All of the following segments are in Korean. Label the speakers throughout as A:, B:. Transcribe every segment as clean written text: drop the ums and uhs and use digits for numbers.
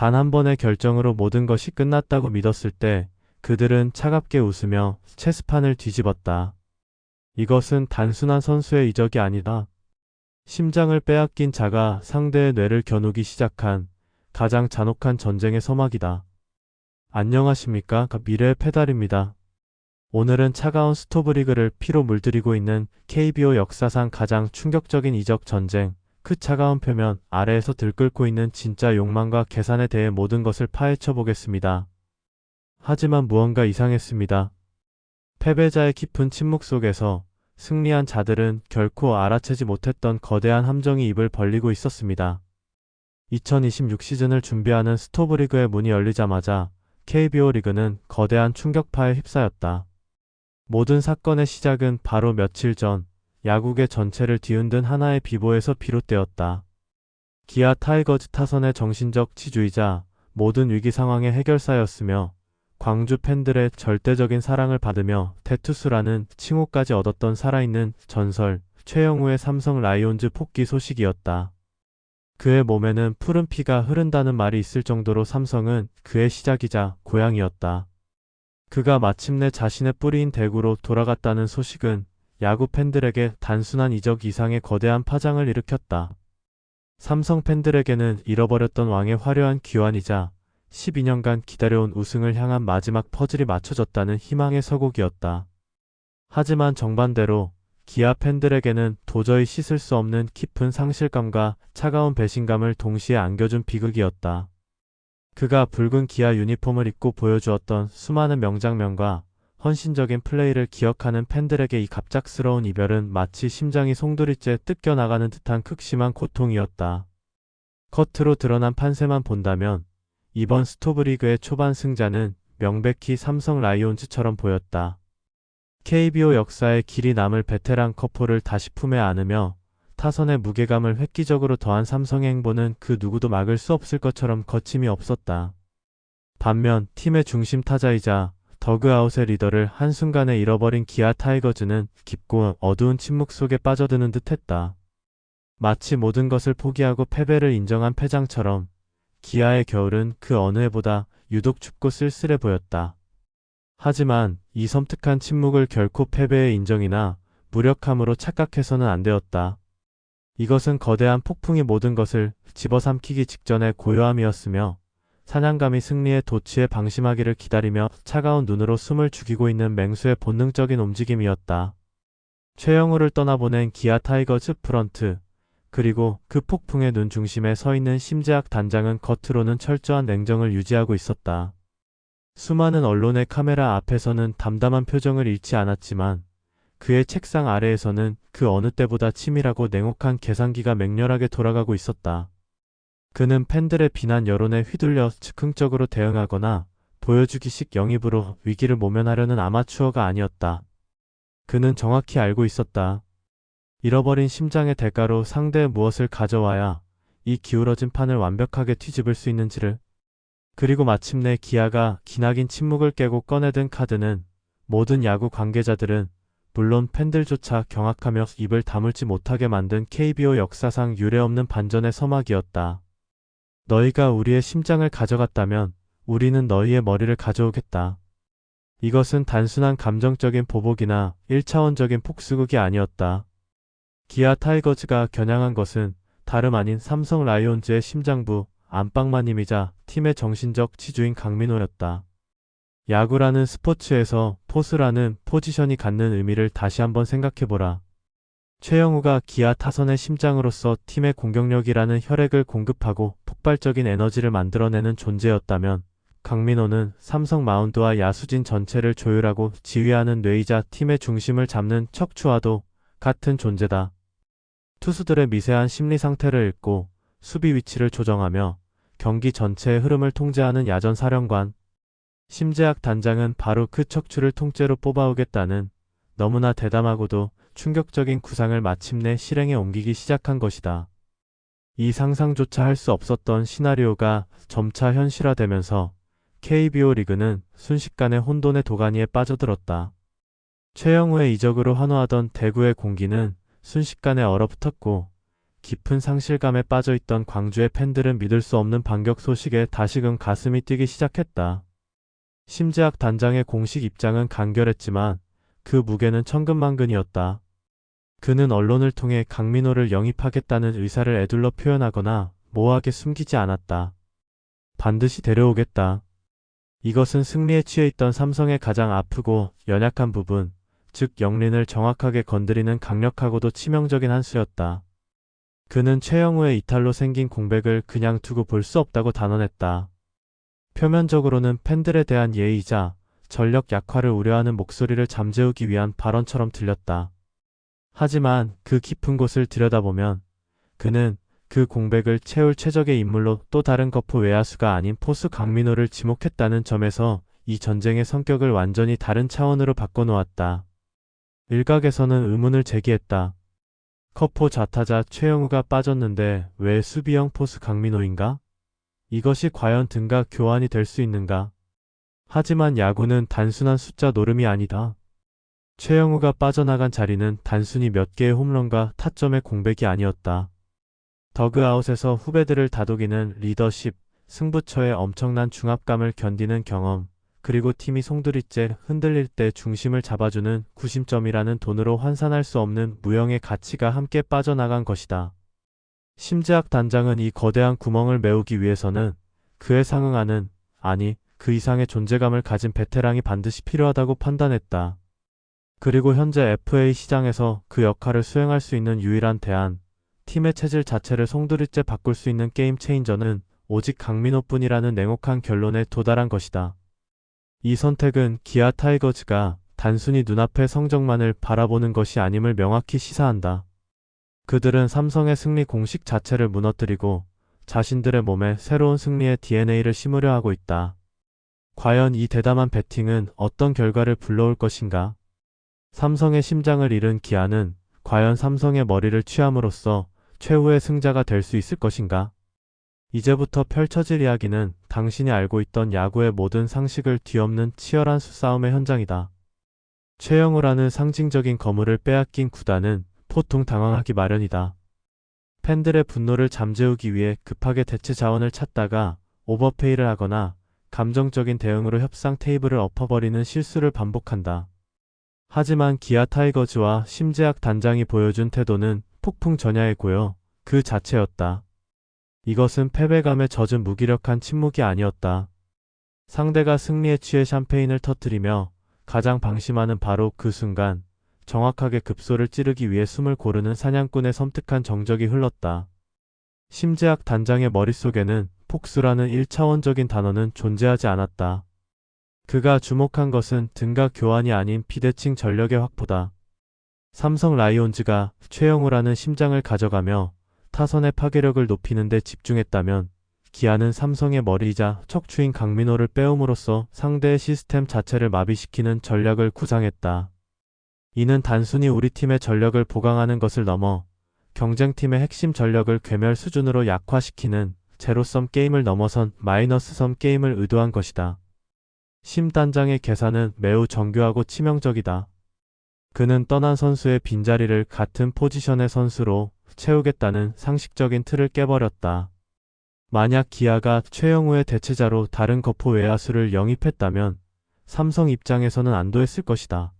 A: 단 한 번의 결정으로 모든 것이 끝났다고 믿었을 때 그들은 차갑게 웃으며 체스판을 뒤집었다. 이것은 단순한 선수의 이적이 아니다. 심장을 빼앗긴 자가 상대의 뇌를 겨누기 시작한 가장 잔혹한 전쟁의 서막이다. 안녕하십니까? 미래의 페달입니다. 오늘은 차가운 스토브리그를 피로 물들이고 있는 KBO 역사상 가장 충격적인 이적 전쟁, 그 차가운 표면 아래에서 들끓고 있는 진짜 욕망과 계산에 대해 모든 것을 파헤쳐 보겠습니다. 하지만 무언가 이상했습니다. 패배자의 깊은 침묵 속에서 승리한 자들은 결코 알아채지 못했던 거대한 함정이 입을 벌리고 있었습니다. 2026 시즌을 준비하는 스토브리그의 문이 열리자마자 KBO 리그는 거대한 충격파에 휩싸였다. 모든 사건의 시작은 바로 며칠 전 야구계 전체를 뒤흔든 하나의 비보에서 비롯되었다. 기아 타이거즈 타선의 정신적 지주이자 모든 위기 상황의 해결사였으며 광주 팬들의 절대적인 사랑을 받으며 대투수라는 칭호까지 얻었던 살아있는 전설 최영우의 삼성 라이온즈 복귀 소식이었다. 그의 몸에는 푸른 피가 흐른다는 말이 있을 정도로 삼성은 그의 시작이자 고향이었다. 그가 마침내 자신의 뿌리인 대구로 돌아갔다는 소식은 야구 팬들에게 단순한 이적 이상의 거대한 파장을 일으켰다. 삼성 팬들에게는 잃어버렸던 왕의 화려한 귀환이자 12년간 기다려온 우승을 향한 마지막 퍼즐이 맞춰졌다는 희망의 서곡이었다. 하지만 정반대로 기아 팬들에게는 도저히 씻을 수 없는 깊은 상실감과 차가운 배신감을 동시에 안겨준 비극이었다. 그가 붉은 기아 유니폼을 입고 보여주었던 수많은 명장면과 헌신적인 플레이를 기억하는 팬들에게 이 갑작스러운 이별은 마치 심장이 송두리째 뜯겨나가는 듯한 극심한 고통이었다. 겉으로 드러난 판세만 본다면 이번 스토브리그의 초반 승자는 명백히 삼성 라이온즈처럼 보였다. KBO 역사에 길이 남을 베테랑 커플을 다시 품에 안으며 타선의 무게감을 획기적으로 더한 삼성의 행보는 그 누구도 막을 수 없을 것처럼 거침이 없었다. 반면 팀의 중심 타자이자 더그아웃의 리더를 한순간에 잃어버린 기아 타이거즈는 깊고 어두운 침묵 속에 빠져드는 듯했다. 마치 모든 것을 포기하고 패배를 인정한 패장처럼 기아의 겨울은 그 어느 해보다 유독 춥고 쓸쓸해 보였다. 하지만 이 섬뜩한 침묵을 결코 패배의 인정이나 무력함으로 착각해서는 안 되었다. 이것은 거대한 폭풍이 모든 것을 집어삼키기 직전의 고요함이었으며 사냥감이 승리의 도취에 방심하기를 기다리며 차가운 눈으로 숨을 죽이고 있는 맹수의 본능적인 움직임이었다. 최영우를 떠나보낸 기아 타이거즈 프런트, 그리고 그 폭풍의 눈 중심에 서 있는 심재학 단장은 겉으로는 철저한 냉정을 유지하고 있었다. 수많은 언론의 카메라 앞에서는 담담한 표정을 잃지 않았지만 그의 책상 아래에서는 그 어느 때보다 치밀하고 냉혹한 계산기가 맹렬하게 돌아가고 있었다. 그는 팬들의 비난 여론에 휘둘려 즉흥적으로 대응하거나 보여주기식 영입으로 위기를 모면하려는 아마추어가 아니었다. 그는 정확히 알고 있었다. 잃어버린 심장의 대가로 상대에 무엇을 가져와야 이 기울어진 판을 완벽하게 뒤집을 수 있는지를. 그리고 마침내 기아가 기나긴 침묵을 깨고 꺼내든 카드는 모든 야구 관계자들은 물론 팬들조차 경악하며 입을 다물지 못하게 만든 KBO 역사상 유례없는 반전의 서막이었다. 너희가 우리의 심장을 가져갔다면 우리는 너희의 머리를 가져오겠다. 이것은 단순한 감정적인 보복이나 1차원적인 폭수극이 아니었다. 기아 타이거즈가 겨냥한 것은 다름 아닌 삼성 라이온즈의 심장부 안방마님이자 팀의 정신적 지주인 강민호였다. 야구라는 스포츠에서 포수라는 포지션이 갖는 의미를 다시 한번 생각해보라. 최영우가 기아 타선의 심장으로서 팀의 공격력이라는 혈액을 공급하고 폭발적인 에너지를 만들어내는 존재였다면 강민호는 삼성 마운드와 야수진 전체를 조율하고 지휘하는 뇌이자 팀의 중심을 잡는 척추와도 같은 존재다. 투수들의 미세한 심리 상태를 읽고 수비 위치를 조정하며 경기 전체의 흐름을 통제하는 야전 사령관. 심재학 단장은 바로 그 척추를 통째로 뽑아오겠다는 너무나 대담하고도 충격적인 구상을 마침내 실행에 옮기기 시작한 것이다. 이 상상조차 할 수 없었던 시나리오가 점차 현실화되면서 KBO 리그는 순식간에 혼돈의 도가니에 빠져들었다. 최영우의 이적으로 환호하던 대구의 공기는 순식간에 얼어붙었고 깊은 상실감에 빠져있던 광주의 팬들은 믿을 수 없는 반격 소식에 다시금 가슴이 뛰기 시작했다. 심재학 단장의 공식 입장은 간결했지만 그 무게는 천근만근이었다. 그는 언론을 통해 강민호를 영입하겠다는 의사를 에둘러 표현하거나 모호하게 숨기지 않았다. 반드시 데려오겠다. 이것은 승리에 취해 있던 삼성의 가장 아프고 연약한 부분, 즉 영린을 정확하게 건드리는 강력하고도 치명적인 한 수였다. 그는 최영우의 이탈로 생긴 공백을 그냥 두고 볼 수 없다고 단언했다. 표면적으로는 팬들에 대한 예의이자 전력 약화를 우려하는 목소리를 잠재우기 위한 발언처럼 들렸다. 하지만 그 깊은 곳을 들여다보면 그는 그 공백을 채울 최적의 인물로 또 다른 거포 외야수가 아닌 포수 강민호를 지목했다는 점에서 이 전쟁의 성격을 완전히 다른 차원으로 바꿔놓았다. 일각에서는 의문을 제기했다. 커포 좌타자 최영우가 빠졌는데 왜 수비형 포수 강민호인가? 이것이 과연 등가 교환이 될 수 있는가? 하지만 야구는 단순한 숫자 노름이 아니다. 최영우가 빠져나간 자리는 단순히 몇 개의 홈런과 타점의 공백이 아니었다. 더그아웃에서 후배들을 다독이는 리더십, 승부처의 엄청난 중압감을 견디는 경험, 그리고 팀이 송두리째 흔들릴 때 중심을 잡아주는 구심점이라는 돈으로 환산할 수 없는 무형의 가치가 함께 빠져나간 것이다. 심재학 단장은 이 거대한 구멍을 메우기 위해서는 그에 상응하는, 아니, 그 이상의 존재감을 가진 베테랑이 반드시 필요하다고 판단했다. 그리고 현재 FA 시장에서 그 역할을 수행할 수 있는 유일한 대안, 팀의 체질 자체를 송두리째 바꿀 수 있는 게임 체인저는 오직 강민호뿐이라는 냉혹한 결론에 도달한 것이다. 이 선택은 기아 타이거즈가 단순히 눈앞의 성적만을 바라보는 것이 아님을 명확히 시사한다. 그들은 삼성의 승리 공식 자체를 무너뜨리고 자신들의 몸에 새로운 승리의 DNA를 심으려 하고 있다. 과연 이 대담한 배팅은 어떤 결과를 불러올 것인가? 삼성의 심장을 잃은 기아는 과연 삼성의 머리를 취함으로써 최후의 승자가 될 수 있을 것인가? 이제부터 펼쳐질 이야기는 당신이 알고 있던 야구의 모든 상식을 뒤엎는 치열한 수싸움의 현장이다. 최영우라는 상징적인 거물을 빼앗긴 구단은 보통 당황하기 마련이다. 팬들의 분노를 잠재우기 위해 급하게 대체 자원을 찾다가 오버페이를 하거나 감정적인 대응으로 협상 테이블을 엎어버리는 실수를 반복한다. 하지만 기아 타이거즈와 심재학 단장이 보여준 태도는 폭풍 전야이고요. 그 자체였다. 이것은 패배감에 젖은 무기력한 침묵이 아니었다. 상대가 승리에 취해 샴페인을 터뜨리며 가장 방심하는 바로 그 순간 정확하게 급소를 찌르기 위해 숨을 고르는 사냥꾼의 섬뜩한 정적이 흘렀다. 심재학 단장의 머릿속에는 폭수라는 1차원적인 단어는 존재하지 않았다. 그가 주목한 것은 등가 교환이 아닌 비대칭 전력의 확보다. 삼성 라이온즈가 최영우라는 심장을 가져가며 타선의 파괴력을 높이는 데 집중했다면 기아는 삼성의 머리이자 척추인 강민호를 빼옴으로써 상대의 시스템 자체를 마비시키는 전략을 구상했다. 이는 단순히 우리 팀의 전력을 보강하는 것을 넘어 경쟁팀의 핵심 전력을 괴멸 수준으로 약화시키는 제로섬 게임을 넘어선 마이너스섬 게임을 의도한 것이다. 심 단장의 계산은 매우 정교하고 치명적이다. 그는 떠난 선수의 빈자리를 같은 포지션의 선수로 채우겠다는 상식적인 틀을 깨버렸다. 만약 기아가 최영우의 대체자로 다른 거포 외야수를 영입했다면 삼성 입장에서는 안도했을 것이다.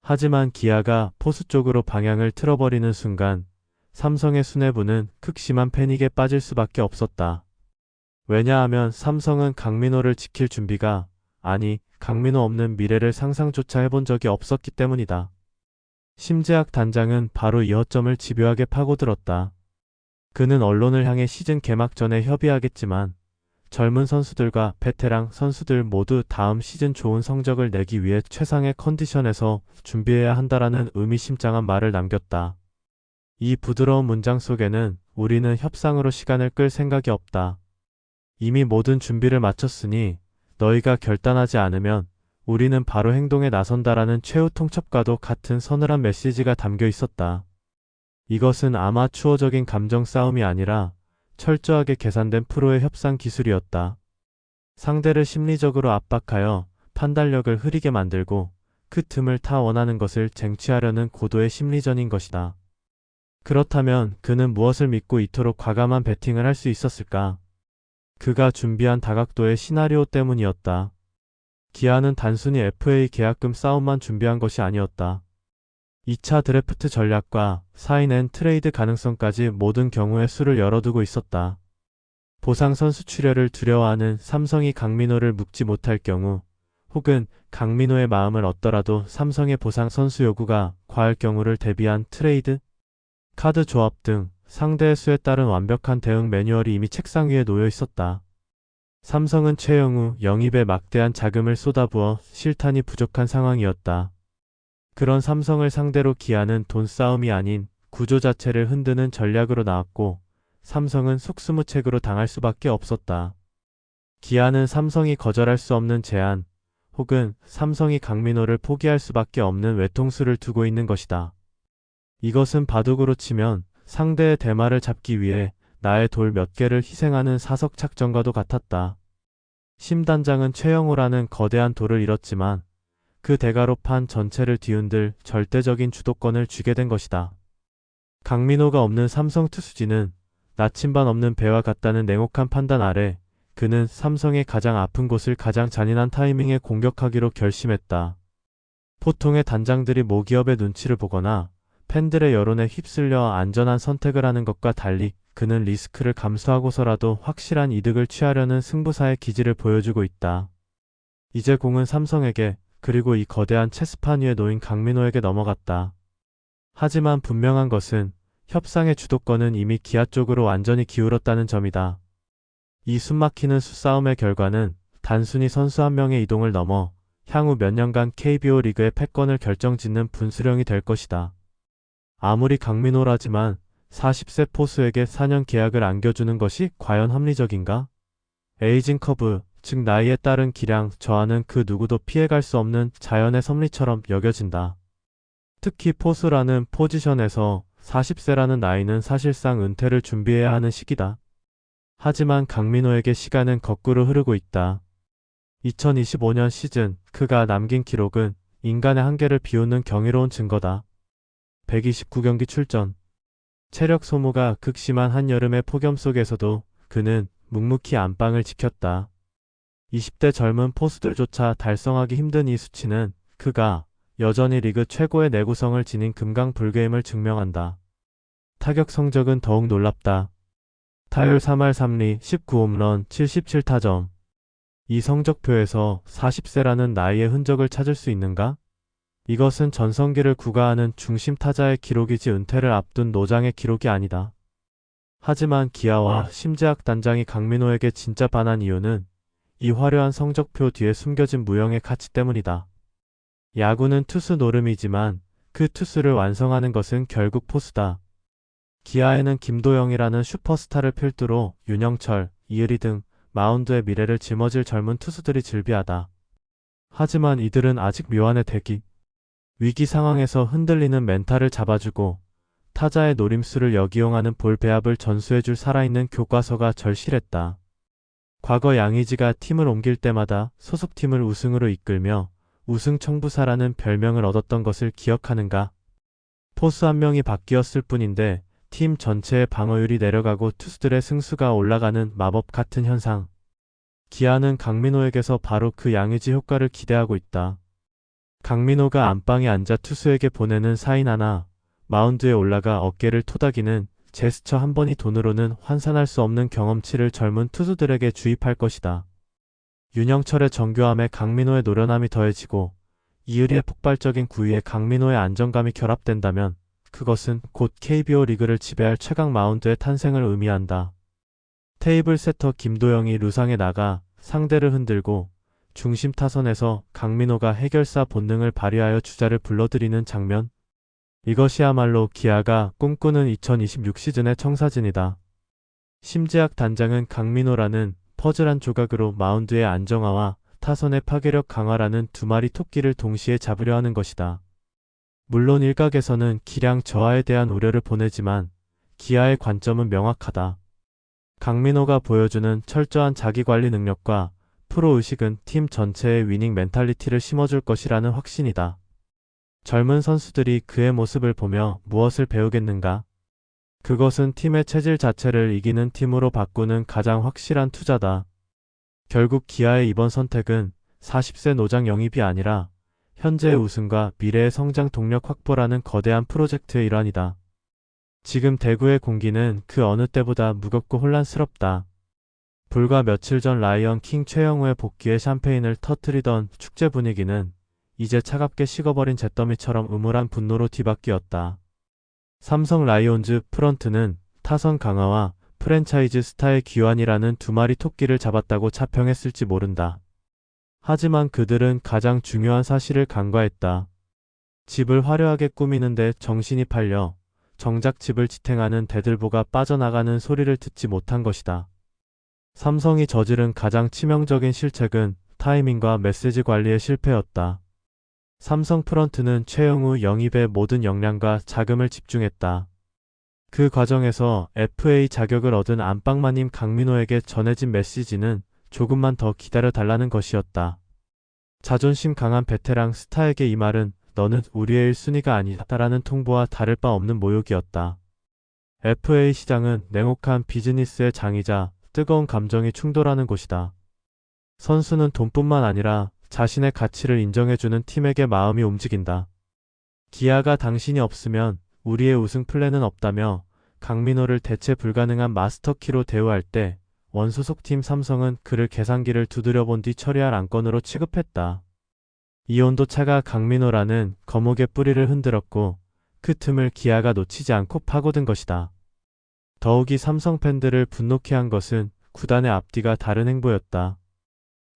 A: 하지만 기아가 포수 쪽으로 방향을 틀어버리는 순간 삼성의 수뇌부는 극심한 패닉에 빠질 수밖에 없었다. 왜냐하면 삼성은 강민호를 지킬 준비가, 아니, 강민호 없는 미래를 상상조차 해본 적이 없었기 때문이다. 심재학 단장은 바로 이 허점을 집요하게 파고들었다. 그는 언론을 향해 시즌 개막 전에 협의하겠지만 젊은 선수들과 베테랑 선수들 모두 다음 시즌 좋은 성적을 내기 위해 최상의 컨디션에서 준비해야 한다라는 의미심장한 말을 남겼다. 이 부드러운 문장 속에는 우리는 협상으로 시간을 끌 생각이 없다. 이미 모든 준비를 마쳤으니 너희가 결단하지 않으면 우리는 바로 행동에 나선다라는 최후 통첩과도 같은 서늘한 메시지가 담겨 있었다. 이것은 아마추어적인 감정 싸움이 아니라 철저하게 계산된 프로의 협상 기술이었다. 상대를 심리적으로 압박하여 판단력을 흐리게 만들고 그 틈을 타 원하는 것을 쟁취하려는 고도의 심리전인 것이다. 그렇다면 그는 무엇을 믿고 이토록 과감한 배팅을 할 수 있었을까? 그가 준비한 다각도의 시나리오 때문이었다. 기아는 단순히 FA 계약금 싸움만 준비한 것이 아니었다. 2차 드래프트 전략과 사인 앤 트레이드 가능성까지 모든 경우의 수를 열어두고 있었다. 보상 선수 출혈을 두려워하는 삼성이 강민호를 묶지 못할 경우, 혹은 강민호의 마음을 얻더라도 삼성의 보상 선수 요구가 과할 경우를 대비한 트레이드, 카드 조합 등 상대의 수에 따른 완벽한 대응 매뉴얼이 이미 책상 위에 놓여 있었다. 삼성은 최영우 영입에 막대한 자금을 쏟아부어 실탄이 부족한 상황이었다. 그런 삼성을 상대로 기아는 돈 싸움이 아닌 구조 자체를 흔드는 전략으로 나왔고, 삼성은 속수무책으로 당할 수밖에 없었다. 기아는 삼성이 거절할 수 없는 제안, 혹은 삼성이 강민호를 포기할 수밖에 없는 외통수를 두고 있는 것이다. 이것은 바둑으로 치면 상대의 대마를 잡기 위해 나의 돌 몇 개를 희생하는 사석 작전과도 같았다. 심 단장은 최영우라는 거대한 돌을 잃었지만 그 대가로 판 전체를 뒤흔들 절대적인 주도권을 쥐게 된 것이다. 강민호가 없는 삼성 투수진은 나침반 없는 배와 같다는 냉혹한 판단 아래 그는 삼성의 가장 아픈 곳을 가장 잔인한 타이밍에 공격하기로 결심했다. 보통의 단장들이 모기업의 눈치를 보거나 팬들의 여론에 휩쓸려 안전한 선택을 하는 것과 달리 그는 리스크를 감수하고서라도 확실한 이득을 취하려는 승부사의 기질을 보여주고 있다. 이제 공은 삼성에게, 그리고 이 거대한 체스판 위에 놓인 강민호에게 넘어갔다. 하지만 분명한 것은 협상의 주도권은 이미 기아 쪽으로 완전히 기울었다는 점이다. 이 숨막히는 수싸움의 결과는 단순히 선수 한 명의 이동을 넘어 향후 몇 년간 KBO 리그의 패권을 결정짓는 분수령이 될 것이다. 아무리 강민호라지만 40세 포수에게 4년 계약을 안겨주는 것이 과연 합리적인가? 에이징 커브, 즉 나이에 따른 기량 저하는 그 누구도 피해갈 수 없는 자연의 섭리처럼 여겨진다. 특히 포수라는 포지션에서 40세라는 나이는 사실상 은퇴를 준비해야 하는 시기다. 하지만 강민호에게 시간은 거꾸로 흐르고 있다. 2025년 시즌 그가 남긴 기록은 인간의 한계를 비웃는 경이로운 증거다. 129경기 출전. 체력 소모가 극심한 한여름의 폭염 속에서도 그는 묵묵히 안방을 지켰다. 20대 젊은 포수들조차 달성하기 힘든 이 수치는 그가 여전히 리그 최고의 내구성을 지닌 금강불개임을 증명한다. 타격 성적은 더욱 놀랍다. 타율 3할 3리 19홈런 77타점. 이 성적표에서 40세라는 나이의 흔적을 찾을 수 있는가? 이것은 전성기를 구가하는 중심 타자의 기록이지 은퇴를 앞둔 노장의 기록이 아니다. 하지만 기아와 심재학 단장이 강민호에게 진짜 반한 이유는 이 화려한 성적표 뒤에 숨겨진 무형의 가치 때문이다. 야구는 투수 노름이지만 그 투수를 완성하는 것은 결국 포수다. 기아에는 김도영이라는 슈퍼스타를 필두로 윤영철, 이을이 등 마운드의 미래를 짊어질 젊은 투수들이 즐비하다. 하지만 이들은 아직 묘한의 대기. 위기 상황에서 흔들리는 멘탈을 잡아주고 타자의 노림수를 역이용하는 볼 배합을 전수해줄 살아있는 교과서가 절실했다. 과거 양의지가 팀을 옮길 때마다 소속팀을 우승으로 이끌며 우승 청부사라는 별명을 얻었던 것을 기억하는가? 포수 한 명이 바뀌었을 뿐인데 팀 전체의 방어율이 내려가고 투수들의 승수가 올라가는 마법 같은 현상. 기아는 강민호에게서 바로 그 양의지 효과를 기대하고 있다. 강민호가 안방에 앉아 투수에게 보내는 사인 하나, 마운드에 올라가 어깨를 토닥이는 제스처 한 번이 돈으로는 환산할 수 없는 경험치를 젊은 투수들에게 주입할 것이다. 윤영철의 정교함에 강민호의 노련함이 더해지고 이을이의 폭발적인 구위에 강민호의 안정감이 결합된다면 그것은 곧 KBO 리그를 지배할 최강 마운드의 탄생을 의미한다. 테이블 세터 김도영이 루상에 나가 상대를 흔들고 중심 타선에서 강민호가 해결사 본능을 발휘하여 주자를 불러들이는 장면. 이것이야말로 기아가 꿈꾸는 2026 시즌의 청사진이다. 심재학 단장은 강민호라는 퍼즐한 조각으로 마운드의 안정화와 타선의 파괴력 강화라는 두 마리 토끼를 동시에 잡으려 하는 것이다. 물론 일각에서는 기량 저하에 대한 우려를 보내지만 기아의 관점은 명확하다. 강민호가 보여주는 철저한 자기관리 능력과 프로의식은 팀 전체의 위닝 멘탈리티를 심어줄 것이라는 확신이다. 젊은 선수들이 그의 모습을 보며 무엇을 배우겠는가? 그것은 팀의 체질 자체를 이기는 팀으로 바꾸는 가장 확실한 투자다. 결국 기아의 이번 선택은 40세 노장 영입이 아니라 현재의 우승과 미래의 성장 동력 확보라는 거대한 프로젝트의 일환이다. 지금 대구의 공기는 그 어느 때보다 무겁고 혼란스럽다. 불과 며칠 전 라이언 킹 최영우의 복귀에 샴페인을 터뜨리던 축제 분위기는 이제 차갑게 식어버린 잿더미처럼 음울한 분노로 뒤바뀌었다. 삼성 라이온즈 프런트는 타선 강화와 프랜차이즈 스타의 귀환이라는 두 마리 토끼를 잡았다고 차평했을지 모른다. 하지만 그들은 가장 중요한 사실을 간과했다. 집을 화려하게 꾸미는데 정신이 팔려 정작 집을 지탱하는 대들보가 빠져나가는 소리를 듣지 못한 것이다. 삼성이 저지른 가장 치명적인 실책은 타이밍과 메시지 관리의 실패였다. 삼성 프런트는 최영우 영입에 모든 역량과 자금을 집중했다. 그 과정에서 FA 자격을 얻은 안방마님 강민호에게 전해진 메시지는 조금만 더 기다려달라는 것이었다. 자존심 강한 베테랑 스타에게 이 말은 너는 우리의 1순위가 아니다라는 통보와 다를 바 없는 모욕이었다. FA 시장은 냉혹한 비즈니스의 장이자 뜨거운 감정이 충돌하는 곳이다. 선수는 돈뿐만 아니라 자신의 가치를 인정해주는 팀에게 마음이 움직인다. 기아가 당신이 없으면 우리의 우승 플랜은 없다며 강민호를 대체 불가능한 마스터키로 대우할 때 원소속팀 삼성은 그를 계산기를 두드려본 뒤 처리할 안건으로 취급했다. 이 온도차가 강민호라는 거목의 뿌리를 흔들었고 그 틈을 기아가 놓치지 않고 파고든 것이다. 더욱이 삼성 팬들을 분노케 한 것은 구단의 앞뒤가 다른 행보였다.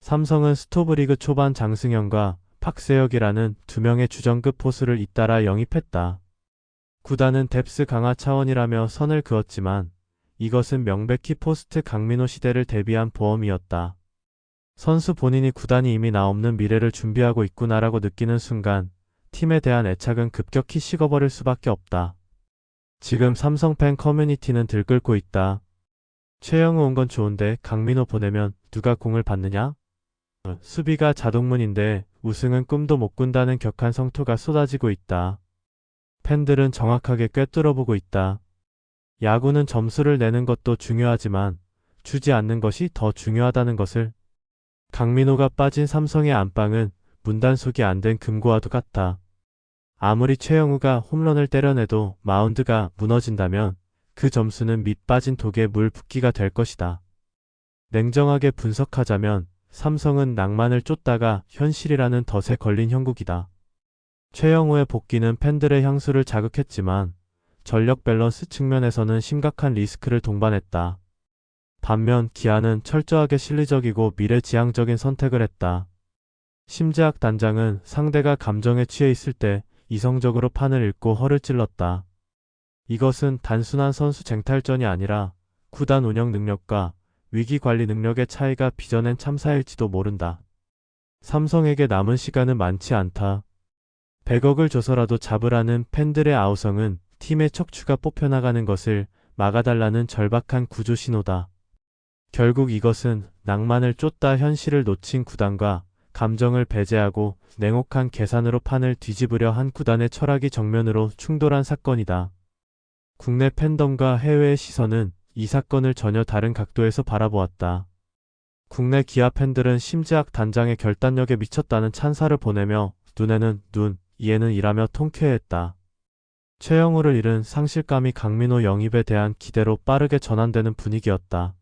A: 삼성은 스토브리그 초반 장승현과 박세혁이라는 두 명의 주전급 포수를 잇따라 영입했다. 구단은 뎁스 강화 차원이라며 선을 그었지만 이것은 명백히 포스트 강민호 시대를 대비한 보험이었다. 선수 본인이 구단이 이미 나 없는 미래를 준비하고 있구나라고 느끼는 순간 팀에 대한 애착은 급격히 식어버릴 수밖에 없다. 지금 삼성 팬 커뮤니티는 들끓고 있다. 최영우 온 건 좋은데 강민호 보내면 누가 공을 받느냐? 수비가 자동문인데 우승은 꿈도 못 꾼다는 격한 성토가 쏟아지고 있다. 팬들은 정확하게 꿰뚫어보고 있다. 야구는 점수를 내는 것도 중요하지만 주지 않는 것이 더 중요하다는 것을. 강민호가 빠진 삼성의 안방은 문단속이 안 된 금고와도 같다. 아무리 최영우가 홈런을 때려내도 마운드가 무너진다면 그 점수는 밑 빠진 독에 물 붓기가 될 것이다. 냉정하게 분석하자면 삼성은 낭만을 쫓다가 현실이라는 덫에 걸린 형국이다. 최영우의 복귀는 팬들의 향수를 자극했지만 전력 밸런스 측면에서는 심각한 리스크를 동반했다. 반면 기아는 철저하게 실리적이고 미래지향적인 선택을 했다. 심재학 단장은 상대가 감정에 취해 있을 때 이성적으로 판을 읽고 허를 찔렀다. 이것은 단순한 선수 쟁탈전이 아니라 구단 운영 능력과 위기 관리 능력의 차이가 빚어낸 참사일지도 모른다. 삼성에게 남은 시간은 많지 않다. 100억을 줘서라도 잡으라는 팬들의 아우성은 팀의 척추가 뽑혀나가는 것을 막아달라는 절박한 구조 신호다. 결국 이것은 낭만을 쫓다 현실을 놓친 구단과 감정을 배제하고 냉혹한 계산으로 판을 뒤집으려 한 구단의 철학이 정면으로 충돌한 사건이다. 국내 팬덤과 해외의 시선은 이 사건을 전혀 다른 각도에서 바라보았다. 국내 기아 팬들은 심재학 단장의 결단력에 미쳤다는 찬사를 보내며 눈에는 눈, 이에는 이라며 통쾌해했다. 최영우를 잃은 상실감이 강민호 영입에 대한 기대로 빠르게 전환되는 분위기였다.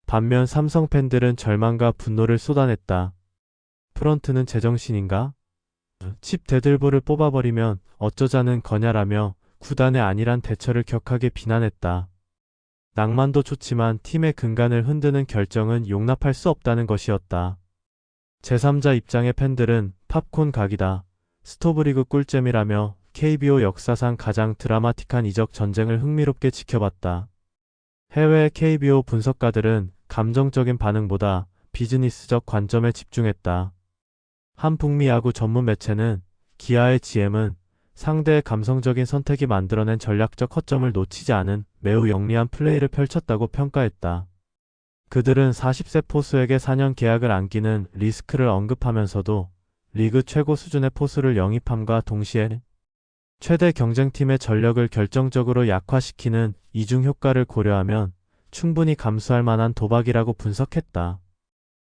A: 반면 삼성 팬들은 절망과 분노를 쏟아냈다. 프런트는 제정신인가? 칩 대들보를 뽑아버리면 어쩌자는 거냐라며 구단의 안일한 대처를 격하게 비난했다. 낭만도 좋지만 팀의 근간을 흔드는 결정은 용납할 수 없다는 것이었다. 제3자 입장의 팬들은 팝콘 각이다. 스토브리그 꿀잼이라며 KBO 역사상 가장 드라마틱한 이적 전쟁을 흥미롭게 지켜봤다. 해외 KBO 분석가들은 감정적인 반응보다 비즈니스적 관점에 집중했다. 한 북미 야구 전문 매체는 기아의 GM은 상대의 감성적인 선택이 만들어낸 전략적 허점을 놓치지 않은 매우 영리한 플레이를 펼쳤다고 평가했다. 그들은 40세 포수에게 4년 계약을 안기는 리스크를 언급하면서도 리그 최고 수준의 포수를 영입함과 동시에 최대 경쟁팀의 전력을 결정적으로 약화시키는 이중 효과를 고려하면 충분히 감수할 만한 도박이라고 분석했다.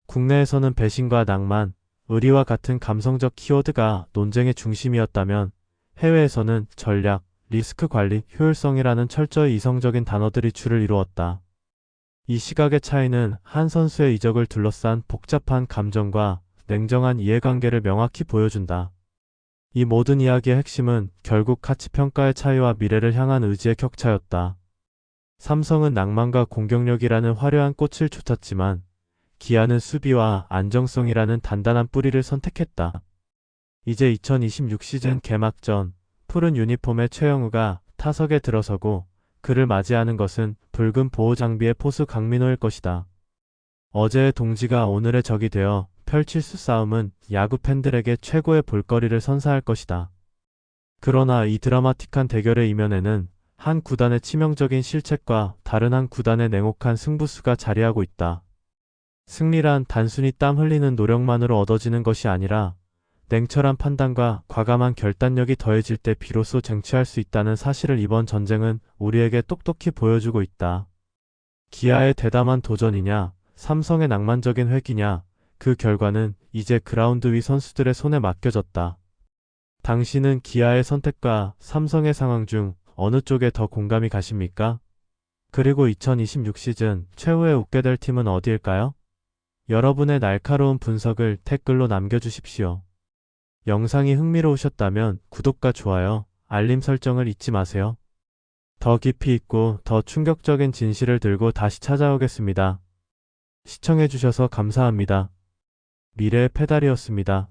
A: 국내에서는 배신과 낭만, 의리와 같은 감성적 키워드가 논쟁의 중심이었다면 해외에서는 전략, 리스크 관리, 효율성이라는 철저히 이성적인 단어들이 주를 이루었다. 이 시각의 차이는 한 선수의 이적을 둘러싼 복잡한 감정과 냉정한 이해관계를 명확히 보여준다. 이 모든 이야기의 핵심은 결국 가치평가의 차이와 미래를 향한 의지의 격차였다. 삼성은 낭만과 공격력이라는 화려한 꽃을 쫓았지만 기아는 수비와 안정성이라는 단단한 뿌리를 선택했다. 이제 2026 시즌 개막 전 푸른 유니폼의 최영우가 타석에 들어서고 그를 맞이하는 것은 붉은 보호 장비의 포수 강민호일 것이다. 어제의 동지가 오늘의 적이 되어 펼칠 수싸움은 야구 팬들에게 최고의 볼거리를 선사할 것이다. 그러나 이 드라마틱한 대결의 이면에는 한 구단의 치명적인 실책과 다른 한 구단의 냉혹한 승부수가 자리하고 있다. 승리란 단순히 땀 흘리는 노력만으로 얻어지는 것이 아니라 냉철한 판단과 과감한 결단력이 더해질 때 비로소 쟁취할 수 있다는 사실을 이번 전쟁은 우리에게 똑똑히 보여주고 있다. 기아의 대담한 도전이냐, 삼성의 낭만적인 회귀냐, 그 결과는 이제 그라운드 위 선수들의 손에 맡겨졌다. 당신은 기아의 선택과 삼성의 상황 중 어느 쪽에 더 공감이 가십니까? 그리고 2026 시즌 최후에 웃게 될 팀은 어디일까요? 여러분의 날카로운 분석을 댓글로 남겨주십시오. 영상이 흥미로우셨다면 구독과 좋아요, 알림 설정을 잊지 마세요. 더 깊이 있고 더 충격적인 진실을 들고 다시 찾아오겠습니다. 시청해주셔서 감사합니다. 미래의 페달이었습니다.